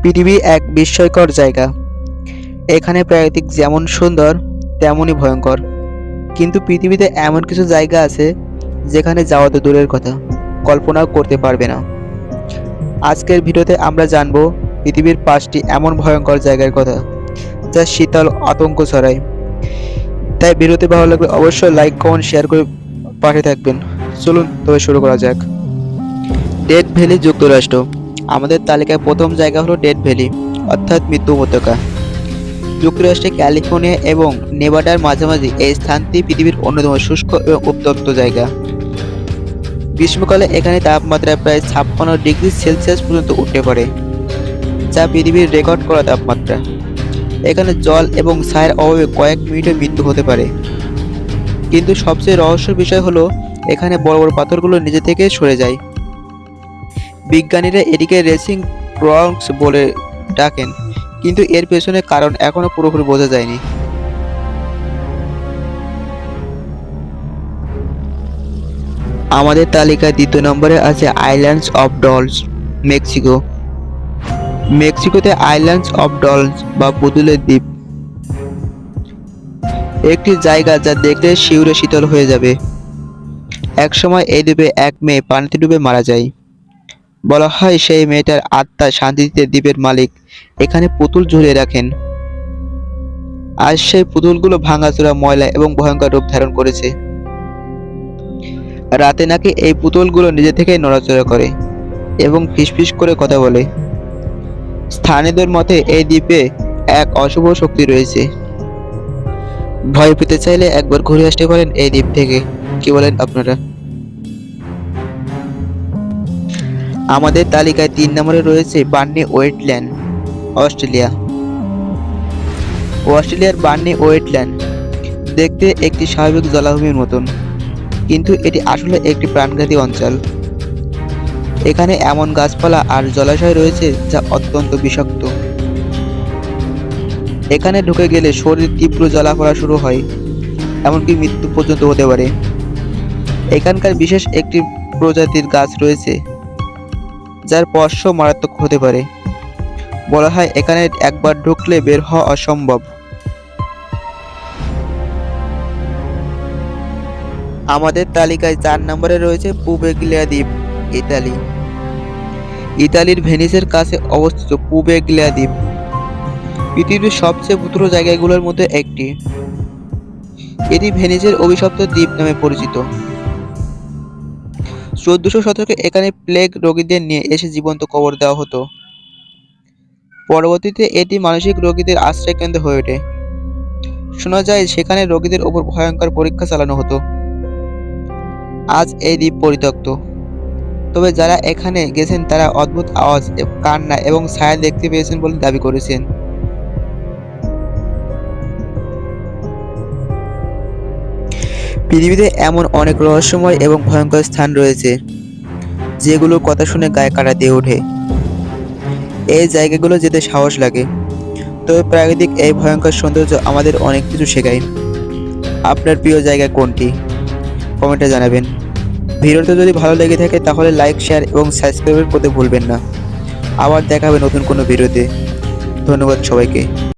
পৃথিবী এক বিস্ময়কর জায়গা। এখানে প্রাকৃতিক যেমন সুন্দর তেমনই ভয়ঙ্কর। কিন্তু পৃথিবীতে এমন কিছু জায়গা আছে যেখানে যাওয়া তো দূরের কথা, কল্পনাও করতে পারবে না। আজকের ভিডিওতে আমরা জানব পৃথিবীর 5টি এমন ভয়ঙ্কর জায়গার কথা যা শীতল আতঙ্ক ছড়ায়। তাই ভিডিওতে ভালো লাগলে অবশ্যই লাইক কমেন্ট শেয়ার করে পাশে থাকবেন। চলুন তবে শুরু করা যাক। ডেথ ভ্যালি, যুক্তরাষ্ট্র। আমাদের তালিকায় প্রথম জায়গা হলো ডেথ ভ্যালি, অর্থাৎ মৃত্যু উপত্যকা। যুক্তরাষ্ট্রে ক্যালিফোর্নিয়া এবং নেভাডার মাঝামাঝি এই স্থানটি পৃথিবীর অন্যতম শুষ্ক এবং উত্তপ্ত জায়গা। গ্রীষ্মকালে এখানে তাপমাত্রা প্রায় 56 ডিগ্রি সেলসিয়াস পর্যন্ত উঠে পড়ে, যা পৃথিবীর রেকর্ড করা তাপমাত্রা। এখানে জল এবং ছায়ার অভাবে কয়েক মিনিটে মৃত্যু হতে পারে। কিন্তু সবচেয়ে রহস্যের বিষয় হলো এখানে বড় বড় পাথরগুলো নিজে থেকে সরে যায়। বিজ্ঞানীরা এটিকে রেসিং ব্রঙ্কস বলে ডাকেন, কিন্তু এর পেছনে কারণ এখনো পুরোপুরি বোঝা যায়নি। আমাদের তালিকায় দ্বিতীয় নম্বরে আছে আইল্যান্ডস অফ ডলস, মেক্সিকো। মেক্সিকোতে আইল্যান্ডস অফ ডলস বা পুতুলের দ্বীপ একটি জায়গা যা দেখলে শিউরে শীতল হয়ে যাবে। একসময় এই দ্বীপে এক মেয়ে পানিতে ডুবে মারা যায়। বলা হয় সেই মেয়েটার আত্মা শান্তি দিতে দ্বীপের মালিক এখানে পুতুল ঝুলিয়ে রাখেন। আজ সেই পুতুলগুলো ভাঙাচোরা, ময়লা এবং ভয়ঙ্কর রূপ ধারণ করেছে। রাতে নাকি এই পুতুলগুলো নিজে থেকে নড়াচড়া করে এবং ফিসফিস করে কথা বলে। স্থানীয়দের মতে এই দ্বীপে এক অশুভ শক্তি রয়েছে। ভয় পেতে চাইলে একবার ঘুরে আসতে পারেন এই দ্বীপ থেকে। কি বলেন আপনারা? আমাদের তালিকায় 3 নম্বরে রয়েছে বার্নি ওয়েটল্যান্ড, অস্ট্রেলিয়া। অস্ট্রেলিয়ার বার্নি ওয়েটল্যান্ড দেখতে একটি স্বাভাবিক জলাভূমির মতন, কিন্তু এটি আসলে একটি প্রাণঘাতী অঞ্চল। এখানে এমন গাছপালা আর জলাশয় রয়েছে যা অত্যন্ত বিষাক্ত। এখানে ঢুকে গেলে শরীর তীব্র জ্বালাপোড়া শুরু হয়, এমনকি মৃত্যু পর্যন্ত হতে পারে। এখানকার বিশেষ একটি প্রজাতির গাছ রয়েছে যার স্পর্শ মারাত্মক হতে পারে। বলা হয় এখানে একবার ঢুকলে বের হওয়া অসম্ভব। আমাদের তালিকায় 4 নম্বরে রয়েছে পুবেগলিয়া দ্বীপ, ইতালি। ইতালির ভেনিসের কাছে অবস্থিত পুবেগলিয়া দ্বীপ পৃথিবীর সবচেয়ে ভুতুড়ে জায়গাগুলোর মধ্যে একটি। এটি ভেনিসের অভিশপ্ত দ্বীপ নামে পরিচিত। 1400 শতকে এখানে প্লেগ রোগীদের নিয়ে এসে জীবন্ত কবর দেওয়া হতো। পরবর্তীতে এটি মানসিক রোগীদের আশ্রয় কেন্দ্র হয়ে ওঠে। শোনা যায় সেখানে রোগীদের উপর ভয়ঙ্কর পরীক্ষা চালানো হতো। আজ এই দ্বীপ পরিত্যক্ত, তবে যারা এখানে গেছেন তারা অদ্ভুত আওয়াজ, কান্না এবং ছায়া দেখতে পেয়েছেন বলে দাবি করেছেন। পৃথিবীতে এমন অনেক রহস্যময় এবং ভয়ঙ্কর স্থান রয়েছে যেগুলোর কথা শুনে গায়ে কাঁটা দিয়ে ওঠে। এই জায়গাগুলো যেতে সাহস লাগে, তবে প্রাকৃতিক এই ভয়ঙ্কর সৌন্দর্য আমাদের অনেক কিছু শেখায়। আপনার প্রিয় জায়গা কোনটি? কমেন্টে জানাবেন। ভিডিওটা যদি ভালো লেগে থাকে তাহলে লাইক, শেয়ার এবং সাবস্ক্রাইব করতে ভুলবেন না। আবার দেখা হবে নতুন কোনো ভিডিওতে। ধন্যবাদ সবাইকে।